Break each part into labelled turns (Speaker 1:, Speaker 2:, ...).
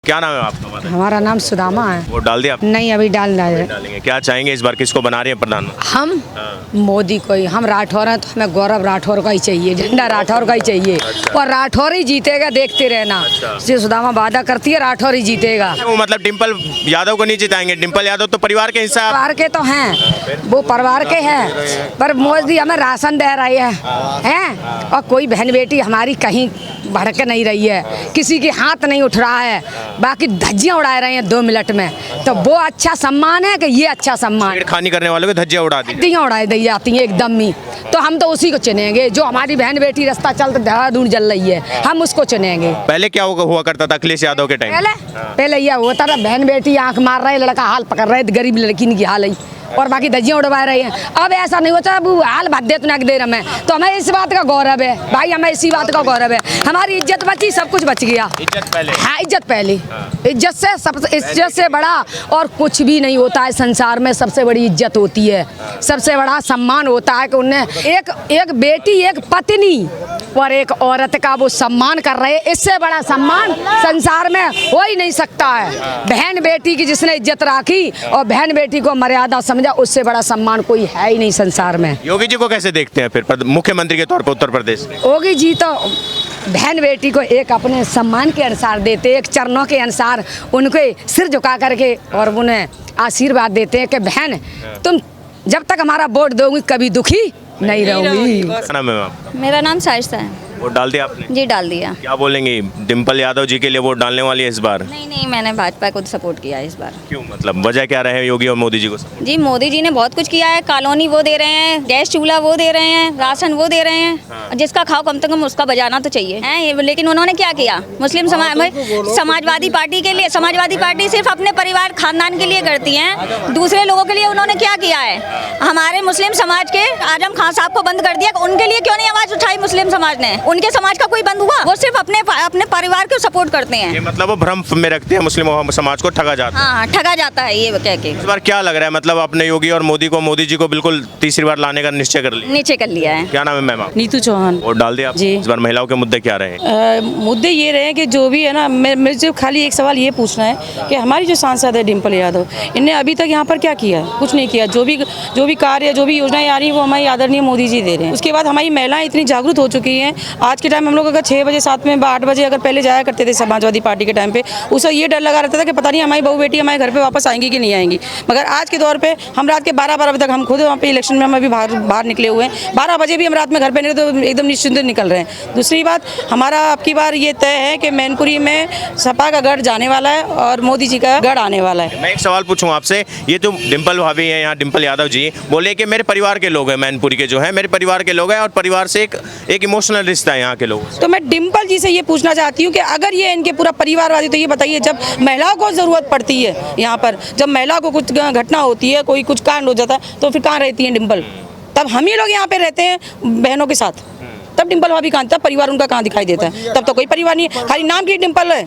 Speaker 1: क्या नाम है आपका? बताइए।
Speaker 2: हमारा नाम सुदामा है।
Speaker 1: वोट डाल दिया आपने?
Speaker 2: नहीं, अभी डालना है।
Speaker 1: डालेंगे। क्या चाहेंगे इस बार, किसको बना रही है प्रधानमंत्री?
Speaker 2: हम मोदी को ही। हम राठौर हैं तो हमें गौरव राठौर का ही चाहिए, झंडा राठौर का ही चाहिए। और राठौर ही जीतेगा, देखते रहना। जो सुदामा वादा करती है राठौर ही जीतेगा।
Speaker 1: वो मतलब डिम्पल यादव को नहीं जिताएंगे? डिम्पल यादव तो परिवार के हिस्सा
Speaker 2: परिवार के तो हैं, वो परिवार के हैं, पर मोदी हमें राशन दे रही है और कोई बहन बेटी हमारी कहीं भड़क नहीं रही है, किसी के हाथ नहीं उठ रहा है, बाकी धज्जियां उड़ा रहे हैं 2 मिनट में। तो वो अच्छा सम्मान है कि ये अच्छा सम्मान?
Speaker 1: खानी करने वालों को धज्जियां उड़ा दी,
Speaker 2: धज्जियां उड़ा दी जाती हैं एकदम ही। तो हम तो उसी को चुनेंगे जो हमारी बहन बेटी रास्ता चलते देहरादून जल रही है, हम उसको चुनेंगे।
Speaker 1: पहले क्या हुआ करता था अखिलेश यादव के टाइम?
Speaker 2: पहले यह होता था, बहन बेटी आंख मार रहे, लड़का हाल पकड़ रहे, गरीब लड़की की हाल है और बाकी धज्जियां उड़वा रही हैं। अब ऐसा नहीं होता, अब हाल भद दे तुना दे रहे। तो हमें इस बात का गौरव है भाई, हमें इसी बात का गौरव है। हमारी इज्जत बची, सब कुछ बच गया।
Speaker 1: इज्जत पहले? हाँ,
Speaker 2: इज्जत पहले। इज्जत से सब, इज्जत से बड़ा और कुछ भी नहीं होता है संसार में। सबसे बड़ी इज्जत होती है, सबसे बड़ा सम्मान होता है कि उन्हें एक बेटी, एक पत्नी और एक औरत का वो सम्मान कर रहे हैं। इससे बड़ा सम्मान संसार में हो ही नहीं सकता है। बहन बेटी की जिसने इज्जत रखी और बहन बेटी को मर्यादा समझा, उससे बड़ा सम्मान कोई है ही नहीं संसार में।
Speaker 1: योगी जी को कैसे देखते हैं फिर मुख्यमंत्री के तौर पर उत्तर प्रदेश में?
Speaker 2: योगी जी तो बहन बेटी को एक अपने सम्मान के अनुसार देते, एक चरणों के अनुसार उनके सिर झुका करके और उन्हें आशीर्वाद देते हैं कि बहन तुम जब तक हमारा वोट दोगी कभी दुखी नहीं रहूंगी।
Speaker 1: क्या नाम है आपका?
Speaker 3: मेरा नाम सारिसा है।
Speaker 1: वोट डाल दिया आपने?
Speaker 3: जी डाल दिया।
Speaker 1: क्या बोलेंगे, डिम्पल यादव जी के लिए वोट डालने वाली है इस बार?
Speaker 3: नहीं, मैंने भाजपा को सपोर्ट किया है इस बार।
Speaker 1: क्यों, मतलब वजह क्या रहे योगी और मोदी जी को?
Speaker 3: जी मोदी जी ने बहुत कुछ किया है, कॉलोनी वो दे रहे हैं, गैस चूल्हा वो दे रहे हैं, राशन वो दे रहे हैं। जिसका खाओ कम से कम उसका बजाना तो चाहिए है। लेकिन उन्होंने क्या किया, मुस्लिम समाजवादी पार्टी के लिए? समाजवादी पार्टी सिर्फ अपने परिवार खानदान के लिए करती है, दूसरे लोगों के लिए उन्होंने क्या किया है? हमारे मुस्लिम समाज के आजम खान साहब को बंद कर दिया, उनके लिए क्यों नहीं आवाज उठाई मुस्लिम समाज ने? उनके समाज का कोई बंद हुआ? वो सिर्फ अपने परिवार को सपोर्ट करते हैं।
Speaker 1: ये मतलब वो भ्रम में रखते हैं, मुस्लिम समाज को ठगा जाता है।
Speaker 3: हाँ, ठगा जाता है ये कह के।
Speaker 1: इस बार क्या लग रहा है, मतलब अपने योगी और मोदी जी को बिल्कुल तीसरी बार लाने का निश्चय कर लिया
Speaker 3: है।
Speaker 1: क्या नाम है मैम?
Speaker 4: नीतू चौहान।
Speaker 1: वोट डाल दिया
Speaker 4: जी।
Speaker 1: इस बार महिलाओं के मुद्दे क्या रहे?
Speaker 4: मुद्दे ये रहे कि जो भी है ना, मुझे खाली एक सवाल ये पूछना है कि हमारी जो सांसद है डिम्पल यादव, इनने अभी तक यहाँ पर क्या किया? कुछ नहीं किया। जो भी कार्य, जो भी योजनाएं आ रही हैं वो हमारी आदरणीय मोदी जी दे रहे हैं। उसके बाद हमारी महिलाएं इतनी जागरूक हो चुकी हैं। आज के टाइम हम लोग अगर 6 बजे 7 में 8 बजे अगर पहले जाया करते थे समाजवादी पार्टी के टाइम पे, उससे ये डर लगा रहता था कि पता नहीं हमारी बहू बेटी हमारे घर पे वापस आएंगी कि नहीं आएंगी। मगर आज के दौर पे हम रात के 12 बजे तक, हम खुद वहाँ पे इलेक्शन में हम अभी बाहर निकले हुए हैं, 12 बजे भी हम रात में घर पे निकले तो एकदम निश्चिंत निकल रहे हैं। दूसरी बात, हमारा अब की बार ये तय है कि मैनपुरी में सपा का गढ़ जाने वाला है और मोदी जी का गढ़ आने वाला है।
Speaker 1: मैं एक सवाल पूछूं आपसे, ये जो डिम्पल भाभी है यहाँ, डिम्पल यादव जी बोले कि मेरे परिवार के लोग हैं, मैनपुरी के जो है मेरे परिवार के लोग हैं और परिवार से एक इमोशनल रिश्ता है यहाँ के लोगों से।
Speaker 4: तो मैं डिम्पल जी से ये पूछना चाहती हूँ कि अगर ये इनके पूरा परिवारवादी, तो ये बताइए जब महिलाओं को ज़रूरत पड़ती है यहाँ पर, जब महिलाओं को कुछ घटना होती है, कोई कुछ कांड हो जाता है, तो फिर कहाँ रहती हैं डिम्पल? तब हम ही लोग यहाँ पे रहते हैं बहनों के साथ, तब डिम्पल भाभी कहाँ, तब परिवार उनका कहाँ दिखाई देता है? तब तो कोई परिवार नहीं है, खाली नाम की डिम्पल है,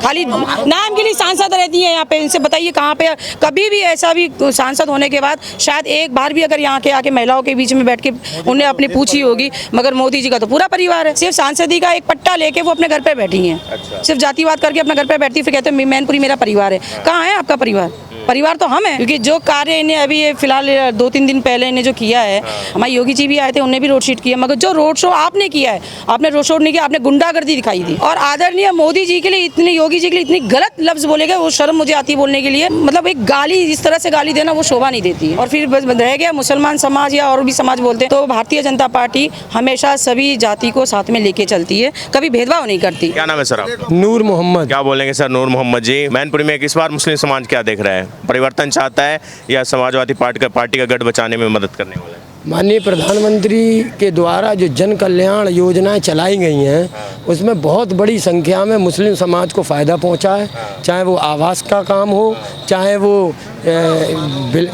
Speaker 4: खाली नाम के लिए सांसद रहती है यहाँ पे। इनसे बताइए कहाँ पे कभी भी ऐसा भी सांसद होने के बाद शायद एक बार भी अगर यहाँ के आके महिलाओं के बीच में बैठ के उन्हें अपनी पूछी होगी। मगर मोदी जी का तो पूरा परिवार है, सिर्फ सांसदी का एक पट्टा लेके वो अपने घर पे बैठी हैं। सिर्फ जातिवाद करके अपने घर पे बैठती, फिर कहते हैं मैनपुरी मेरा परिवार है। कहाँ है आपका परिवार? परिवार तो हम है। क्योंकि जो कार्य इन्हें अभी फिलहाल 2-3 दिन पहले इन्हें जो किया है, हमारे योगी जी भी आए थे, उन्होंने भी रोड शीट किया। मगर जो रोड शो आपने किया है, आपने रोड शो नहीं किया, आपने गुंडागर्दी दिखाई दी। और आदरणीय मोदी जी के लिए इतने, योगी जी के लिए इतनी गलत लफ्ज बोले गए, वो शर्म मुझे आती है बोलने के लिए। मतलब एक गाली, इस तरह से गाली देना वो शोभा नहीं देती है। और फिर रह गया मुसलमान समाज या और भी समाज बोलते हैं, तो भारतीय जनता पार्टी हमेशा सभी जाति को साथ में लेके चलती है, कभी भेदभाव नहीं करती।
Speaker 1: क्या नाम है सर आपका?
Speaker 5: नूर मोहम्मद।
Speaker 1: क्या बोलेंगे सर नूर मोहम्मद जी, मैनपुरी में इस बार मुस्लिम समाज क्या देख रहा है? परिवर्तन चाहता है या समाजवादी पार्टी का गढ़ बचाने में मदद करने वाला है?
Speaker 5: माननीय प्रधानमंत्री के द्वारा जो जन कल्याण योजनाएं चलाई गई हैं, उसमें बहुत बड़ी संख्या में मुस्लिम समाज को फ़ायदा पहुंचा है। चाहे वो आवास का काम हो, चाहे वो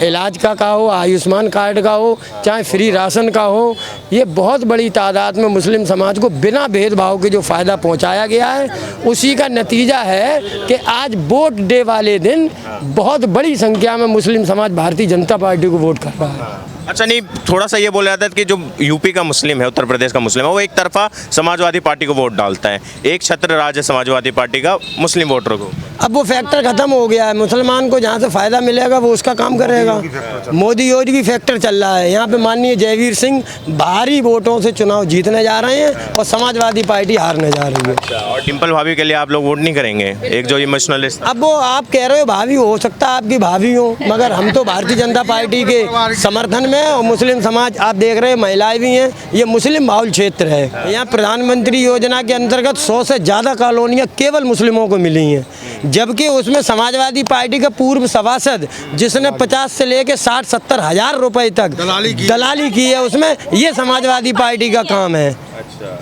Speaker 5: इलाज का हो, आयुष्मान कार्ड का हो, चाहे फ्री राशन का हो, ये बहुत बड़ी तादाद में मुस्लिम समाज को बिना भेदभाव के जो फ़ायदा पहुंचाया गया है, उसी का नतीजा है कि आज वोट डे वाले दिन बहुत बड़ी संख्या में मुस्लिम समाज भारतीय जनता पार्टी को वोट कर रहा है।
Speaker 1: अच्छा, नहीं, थोड़ा सा ये बोला जाता है कि जो यूपी का मुस्लिम है, उत्तर प्रदेश का मुस्लिम है, वो एक तरफा समाजवादी पार्टी को वोट डालता है, एक छत्र राज है समाजवादी पार्टी का मुस्लिम वोटरों को।
Speaker 5: अब वो फैक्टर खत्म हो गया है। मुसलमान को जहाँ से फ़ायदा मिलेगा वो उसका काम करेगा। मोदी योगी फैक्टर चल रहा है। यहाँ पे माननीय जयवीर सिंह भारी वोटों से चुनाव जीतने जा रहे हैं और समाजवादी पार्टी हारने जा रही है।
Speaker 1: और डिम्पल भाभी के लिए आप लोग वोट नहीं करेंगे, एक जो इमोशनलिस्ट।
Speaker 5: अब वो आप कह रहे हो भाभी, हो सकता है आपकी भाभी हो, मगर हम तो भारतीय जनता पार्टी के समर्थन में। और मुस्लिम समाज आप देख रहे हैं, महिलाएं भी हैं। ये मुस्लिम बाहुल क्षेत्र है। यहाँ प्रधानमंत्री योजना के अंतर्गत 100 से ज़्यादा कॉलोनियाँ केवल मुस्लिमों को मिली हैं, जबकि उसमें समाजवादी पार्टी का पूर्व सभासद जिसने 50 से लेकर 60-70 हज़ार रुपए तक दलाली की है, उसमें ये समाजवादी पार्टी का काम है।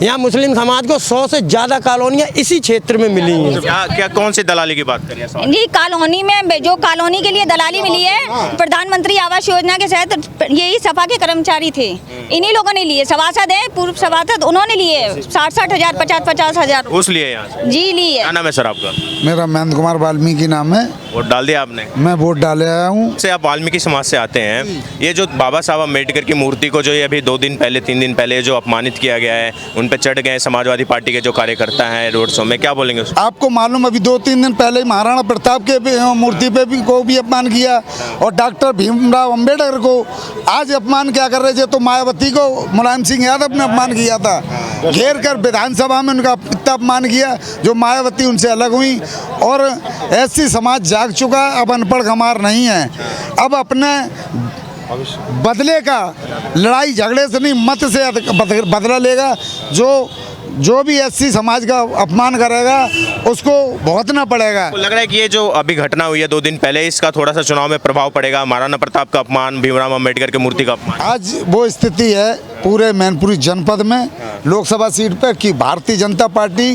Speaker 5: यहाँ मुस्लिम समाज को 100 से ज़्यादा कॉलोनियाँ इसी क्षेत्र में मिली हैं।
Speaker 1: क्या कौन सी दलाली की बात करिए?
Speaker 3: जी, कॉलोनी में जो कॉलोनी के लिए दलाली मिली है, प्रधानमंत्री आवास योजना के तहत यही सपा के कर्मचारी थे, इन्हीं लोगों ने लिए। सभासद है, पूर्व सभासद, उन्होंने लिए 60-60 हज़ार, 50-50 हज़ार
Speaker 1: घूस लिए यहाँ।
Speaker 3: जी लिए।
Speaker 1: क्या नाम है सर आपका?
Speaker 6: मेरा महेंद्र कुमार वाल्मीकि नाम है।
Speaker 1: वोट डाल दिया आपने?
Speaker 6: मैं वोट डाले आया हूँ।
Speaker 1: से आप वाल्मीकि समाज से आते हैं, ये जो बाबा साहब अम्बेडकर की मूर्ति को जो ये अभी 2 दिन पहले 3 दिन पहले जो अपमानित किया गया है, उन पे चढ़ गए समाजवादी पार्टी के जो कार्यकर्ता हैं रोड शो में, क्या बोलेंगे उसको?
Speaker 6: आपको मालूम अभी 2-3 दिन पहले महाराणा प्रताप के मूर्ति पे भी को भी अपमान किया और डॉक्टर भीमराव अंबेडकर को आज अपमान क्या कर रहे थे? तो मायावती को मुलायम सिंह यादव ने अपमान किया था, घेर कर विधानसभा में उनका इतना अपमान किया जो मायावती उनसे अलग हुई। और ऐसी समाज जाग चुका, अब अनपढ़ गंवार नहीं है। अब अपने बदले का लड़ाई झगड़े से नहीं, मत से बदला लेगा। जो भी एससी समाज का अपमान करेगा उसको भुगतना पड़ेगा।
Speaker 1: लग रहा है कि ये जो अभी घटना हुई है 2 दिन पहले, इसका थोड़ा सा चुनाव में प्रभाव पड़ेगा। महाराणा प्रताप का अपमान, भीमराव अम्बेडकर की मूर्ति का अपमान,
Speaker 6: आज वो स्थिति है पूरे मैनपुरी जनपद में लोकसभा सीट पर कि भारतीय जनता पार्टी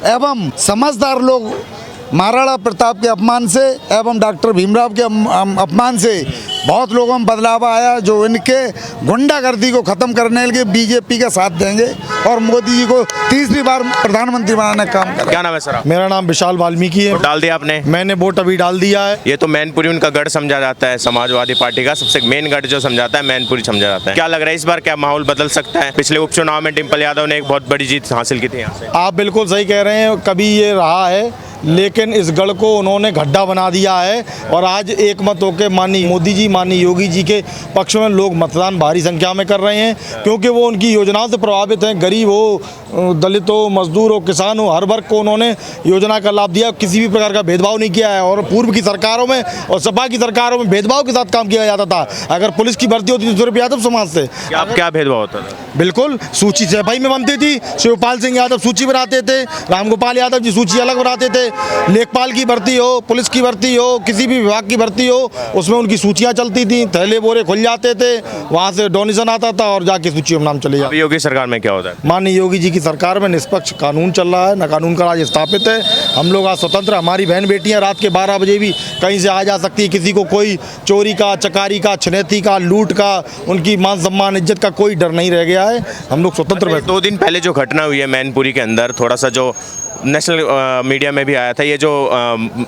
Speaker 6: एवं समझदार लोग महाराणा प्रताप के अपमान से एवं डॉक्टर भीमराव के अपमान से बहुत लोगों में बदलाव आया, जो इनके गुंडागर्दी को ख़त्म करने के लिए बीजेपी का साथ देंगे और मोदी जी को तीसरी बार प्रधानमंत्री बनाने का काम करेंगे।
Speaker 1: क्या नाम है सर?
Speaker 7: मेरा नाम विशाल वाल्मीकि है।
Speaker 1: वोट डाल दिया आपने?
Speaker 7: मैंने वोट अभी डाल दिया है।
Speaker 1: ये तो मैनपुरी उनका गढ़ समझा जाता है, समाजवादी पार्टी का सबसे मेन गढ़ जो समझाता है मैनपुरी समझा जाता है। क्या लग रहा है इस बार क्या माहौल बदल सकता है? पिछले उपचुनाव में डिम्पल यादव ने एक बहुत बड़ी जीत हासिल की थी यहाँ से।
Speaker 7: आप बिल्कुल सही कह रहे हैं, कभी ये रहा है, लेकिन इस गढ़ को उन्होंने गड्ढा बना दिया है और आज एक मत होकर माननीय मोदी जी, माननीय योगी जी के पक्ष में लोग मतदान भारी संख्या में कर रहे हैं, क्योंकि वो उनकी योजनाओं से प्रभावित हैं। गरीब हो, दलित हो, मजदूर हो, किसान हो, हर वर्ग को उन्होंने योजना का लाभ दिया, किसी भी प्रकार का भेदभाव नहीं किया है। और पूर्व की सरकारों में और सपा की सरकारों में भेदभाव के साथ काम किया जाता था। अगर पुलिस की भर्ती होती थी तो यादव समाज से
Speaker 1: अब क्या भेदभाव होता था?
Speaker 7: बिल्कुल, सूची सफाई में बनती थी। शिवपाल सिंह यादव सूची बनाते थे, रामगोपाल यादव जी सूची अलग बनाते थे। लेखपाल की भर्ती हो, पुलिस की भर्ती हो, किसी भी विभाग की भर्ती हो, उसमें उनकी सूचियां चलती थी, थैले बोरे खुल जाते थे, वहां से डोनेशन आता था और जाके सूची में नाम चले जाता।
Speaker 1: योगी सरकार में क्या होता है?
Speaker 7: माननीय योगी जी की सरकार में निष्पक्ष कानून चल रहा है, न कानून का राज स्थापित है। हम लोग आज स्वतंत्र, हमारी बहन बेटियां रात के 12 बजे भी कहीं से आ जा सकती है। किसी को कोई चोरी का, चकारी का, छिनैती का, लूट का, उनकी मान सम्मान इज्जत का कोई डर नहीं रह गया है। हम लोग स्वतंत्र बैठे।
Speaker 1: 2 दिन पहले जो घटना हुई है मैनपुरी के अंदर, थोड़ा सा जो नेशनल मीडिया में भी आया था, ये जो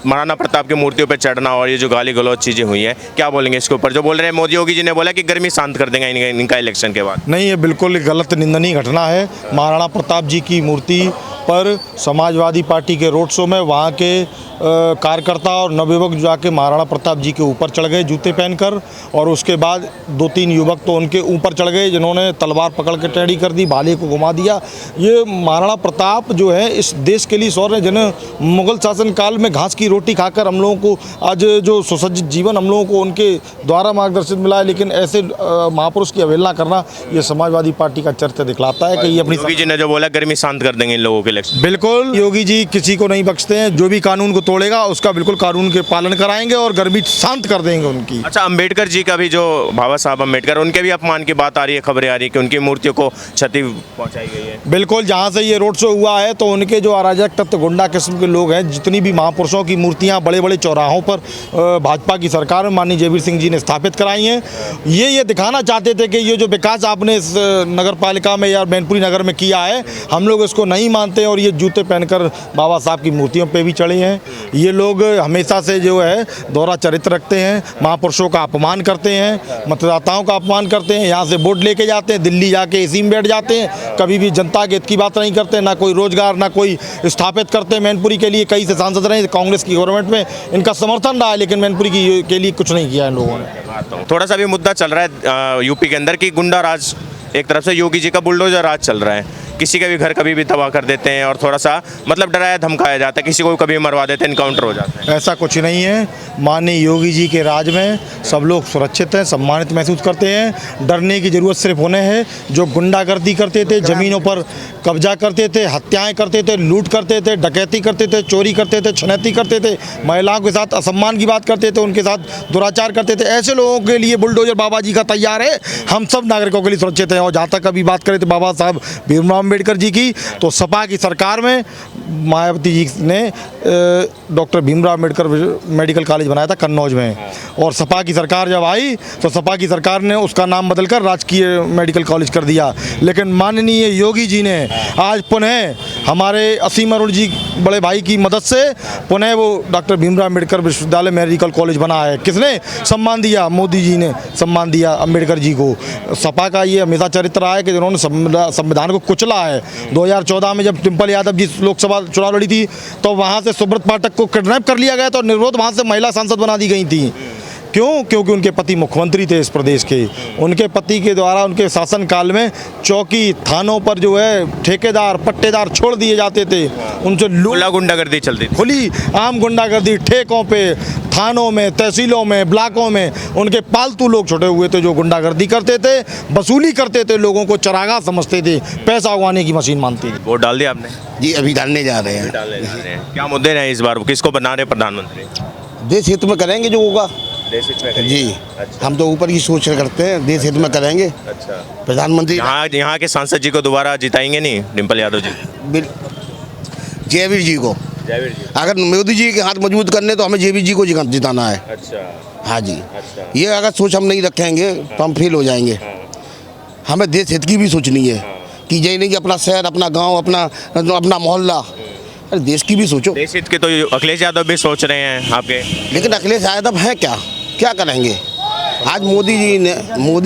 Speaker 1: महाराणा प्रताप की मूर्तियों पर चढ़ना और ये जो गाली गलौज चीज़ें हुई हैं, क्या बोलेंगे इसके ऊपर? जो बोल रहे हैं मोदी योगी जी ने बोला कि गर्मी शांत कर देंगे इनका इलेक्शन के बाद।
Speaker 7: नहीं, ये बिल्कुल गलत निंदनीय घटना है। महाराणा प्रताप जी की मूर्ति पर समाजवादी पार्टी के रोड शो में वहाँ के कार्यकर्ता और नवयुवक जाके महाराणा प्रताप जी के ऊपर चढ़ गए जूते पहनकर, और उसके बाद 2-3 युवक तो उनके ऊपर चढ़ गए जिन्होंने तलवार पकड़ के टेढ़ी कर दी, भाले को घुमा दिया। ये महाराणा प्रताप जो है इस देश के लिए शौर्य, जिन्हें मुगल शासन काल में घास की रोटी खाकर हम लोगों को आज जो सुसज्जित जीवन हम लोगों को उनके द्वारा मार्गदर्शन मिला है, लेकिन ऐसे महापुरुष की अवहेलना करना ये समाजवादी पार्टी का चरित्र दिखलाता है कि ये अपनी।
Speaker 1: योगी जी ने जो बोला गर्मी शांत कर देंगे इन लोगों के इलेक्शन।
Speaker 7: बिल्कुल, योगी जी किसी को नहीं बख्शते हैं। जो भी कानून को तोड़ेगा उसका बिल्कुल कानून के पालन कराएंगे और गर्मी शांत कर देंगे उनकी।
Speaker 1: अच्छा, अंबेडकर जी का भी जो बाबा साहब अंबेडकर, उनके भी अपमान की बात आ रही है, खबरें आ रही है कि उनकी मूर्तियों को क्षति पहुंचाई गई है।
Speaker 7: बिल्कुल, जहां से ये रोड शो हुआ है तो उनके जो अराजक तत्व गुंडा किस्म के लोग हैं, जितनी भी महापुरुषों की मूर्तियां बड़े बड़े चौराहों पर भाजपा की सरकार में माननीय जयवीर सिंह जी ने स्थापित कराई हैं, ये दिखाना चाहते थे कि ये जो विकास आपने इस नगर पालिका में या मैनपुरी नगर में किया है, हम लोग इसको नहीं मानते हैं और ये जूते पहनकर बाबा साहब की मूर्तियों पे भी चढ़े हैं। ये लोग हमेशा से जो है दोहरा चरित्र रखते हैं, महापुरुषों का अपमान करते हैं, मतदाताओं का अपमान करते हैं, यहाँ से वोट लेके जाते हैं, दिल्ली जाके एसी में बैठ जाते हैं, कभी भी जनता के हित की बात नहीं करते, ना कोई रोजगार ना कोई स्थापित करते हैं। मैनपुरी के लिए कई से सांसद रहे, कांग्रेस की गवर्नमेंट में इनका समर्थन रहा है, लेकिन मैनपुरी के लिए कुछ नहीं किया इन लोगों ने।
Speaker 1: थोड़ा सा भी मुद्दा चल रहा है यूपी के अंदर कि गुंडा राज, एक तरफ से योगी जी का बुलडोजर राज चल रहा है, किसी का भी घर कभी भी तबाह कर देते हैं और थोड़ा सा मतलब डराया धमकाया जाता है, किसी को कभी मरवा देते हैं, इनकाउंटर हो जाता है।
Speaker 7: ऐसा कुछ नहीं है। माननीय योगी जी के राज में सब लोग सुरक्षित हैं, सम्मानित महसूस करते हैं। डरने की ज़रूरत सिर्फ उन्हें है जो गुंडागर्दी करते थे, ज़मीनों पर कब्जा करते थे, हत्याएं करते थे, लूट करते थे, डकैती करते थे, चोरी करते थे, छनैती करते थे, महिलाओं के साथ असम्मान की बात करते थे, उनके साथ दुराचार करते थे। ऐसे लोगों के लिए बुलडोजर बाबा जी का तैयार है। हम सब नागरिकों के लिए सुरक्षित हैं। और जहाँ तक अभी बात करें तो बाबा साहब भीमराव अम्बेडकर जी की, तो सपा की सरकार में मायावती जी ने doctor Bhimrao Ambedkar medical college बनाया था कन्नौज में, और सपा की सरकार जब आई तो सपा की सरकार ने उसका नाम बदलकर राजकीय मेडिकल कॉलेज कर दिया। लेकिन माननीय योगी जी ने आज पुनः हमारे असीम अरुण जी बड़े भाई की मदद से पुनः वो डॉक्टर भीमराव अम्बेडकर विश्वविद्यालय मेडिकल कॉलेज बना है। किसने सम्मान दिया? मोदी जी ने सम्मान दिया अम्बेडकर जी को। सपा का ये हमेशा चरित्र रहा है कि जिन्होंने संविधान को कुचला है। 2014 में जब डिम्पल यादव जी लोकसभा चुनाव लड़ी थी तो वहाँ से सुब्रत पाठक को किडनैप कर लिया गया तो निर्विरोध वहाँ से महिला सांसद बना दी गई थी। क्यों? क्योंकि उनके पति मुख्यमंत्री थे इस प्रदेश के। उनके पति के द्वारा उनके शासनकाल में चौकी थानों पर जो है ठेकेदार पट्टेदार छोड़ दिए जाते थे, उनसे
Speaker 1: गुंडागर्दी चलती थी,
Speaker 7: खुली आम गुंडागर्दी ठेकों पे, थानों में, तहसीलों में, ब्लॉकों में उनके पालतू लोग छुटे हुए थे जो गुंडागर्दी करते थे, वसूली करते थे, लोगों को चरागाह समझते थे, पैसा उगाने की मशीन मानती थी।
Speaker 1: वोट डाल दिया आपने?
Speaker 8: जी अभी डालने जा रहे हैं।
Speaker 1: क्या मुद्दे रहे इस बार, किसको बना रहे प्रधानमंत्री?
Speaker 8: देश हित में करेंगे जो होगा।
Speaker 1: देश हित में
Speaker 8: जी
Speaker 1: अच्छा।
Speaker 8: हम तो ऊपर की सोच करते हैं, देश हित में करेंगे।
Speaker 1: अच्छा,
Speaker 8: प्रधानमंत्री
Speaker 1: यहाँ के सांसद जी को दोबारा जिताएंगे नहीं डिम्पल यादव जी?
Speaker 8: जयवीर जी को।
Speaker 1: जयवीर जी।
Speaker 8: अगर मोदी जी के हाथ मजबूत करने तो हमें जयवीर जी को जिताना है।
Speaker 1: अच्छा।
Speaker 8: हाँ जी।
Speaker 1: अच्छा।
Speaker 8: ये अगर सोच हम नहीं रखेंगे तो हम फेल हो जाएंगे। हमें देश हित की भी सोचनी है कि ये नहीं कि अपना शहर, अपना गाँव, अपना मोहल्ला, अरे देश की भी सोचो।
Speaker 1: देश हित के तो अखिलेश यादव भी सोच रहे हैं आपके।
Speaker 8: लेकिन अखिलेश यादव है क्या करेंगे? आज मोदी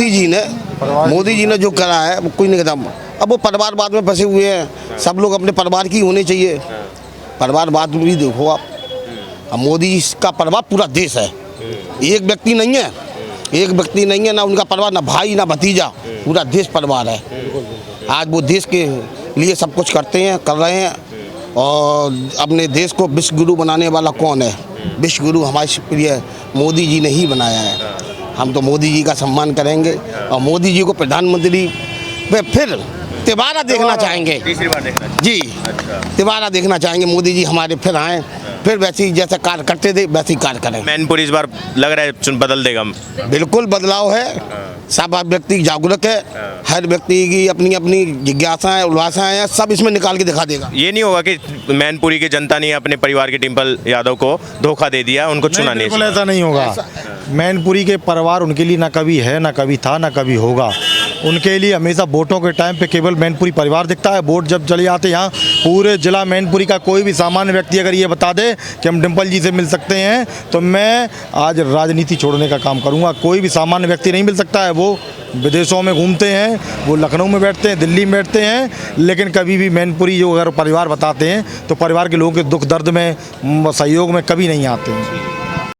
Speaker 8: जी ने जो करा है वो कोई नहीं करता। अब वो परिवारवाद में फंसे हुए हैं। सब लोग अपने परिवार की होने चाहिए। परिवारवाद भी देखो आप, अब मोदी जी का परिवार पूरा देश है, एक व्यक्ति नहीं है। एक व्यक्ति नहीं है, ना उनका परिवार, ना भाई ना भतीजा, पूरा देश परिवार है। आज वो देश के लिए सब कुछ कर रहे हैं। और अपने देश को विश्व गुरु बनाने वाला कौन है? विश्व गुरु हमारे प्रिय मोदी जी ने ही बनाया है। हम तो मोदी जी का सम्मान करेंगे और मोदी जी को प्रधानमंत्री पे फिर तिबारा देखना चाहेंगे।
Speaker 1: तीसरी बार देखना
Speaker 8: जी। अच्छा। तिबारा देखना चाहेंगे, मोदी जी हमारे फिर आएँ, फिर वैसे ही जैसे कार्य करते थे वैसे ही कार्य करें।
Speaker 1: मैनपुरी इस बार लग रहा है बदल देगा।
Speaker 8: बिल्कुल बदलाव है। सब व्यक्ति जागरूक है। हर व्यक्ति की अपनी अपनी जिज्ञासाएं, उल्लासाएं हैं, सब इसमें निकाल के दिखा देगा।
Speaker 1: ये नहीं होगा कि मैनपुरी की जनता ने अपने परिवार के डिम्पल यादव को धोखा दे दिया, उनको चुना नहीं?
Speaker 7: बिल्कुल ऐसा नहीं होगा। मैनपुरी के परिवार उनके लिए ना कभी है, ना कभी था, ना कभी होगा। उनके लिए हमेशा वोटों के टाइम पे केवल मैनपुरी परिवार दिखता है। वोट जब चले जाते यहाँ पूरे जिला मैनपुरी का कोई भी सामान्य व्यक्ति अगर ये बता दे कि हम डिम्पल जी से मिल सकते हैं तो मैं आज राजनीति छोड़ने का काम करूँगा। कोई भी सामान्य व्यक्ति नहीं मिल सकता है। वो विदेशों में घूमते हैं, वो लखनऊ में बैठते हैं, दिल्ली में बैठते हैं, लेकिन कभी भी मैनपुरी जो अगर परिवार बताते हैं तो परिवार के लोगों के दुख दर्द में, सहयोग में कभी नहीं आते हैं।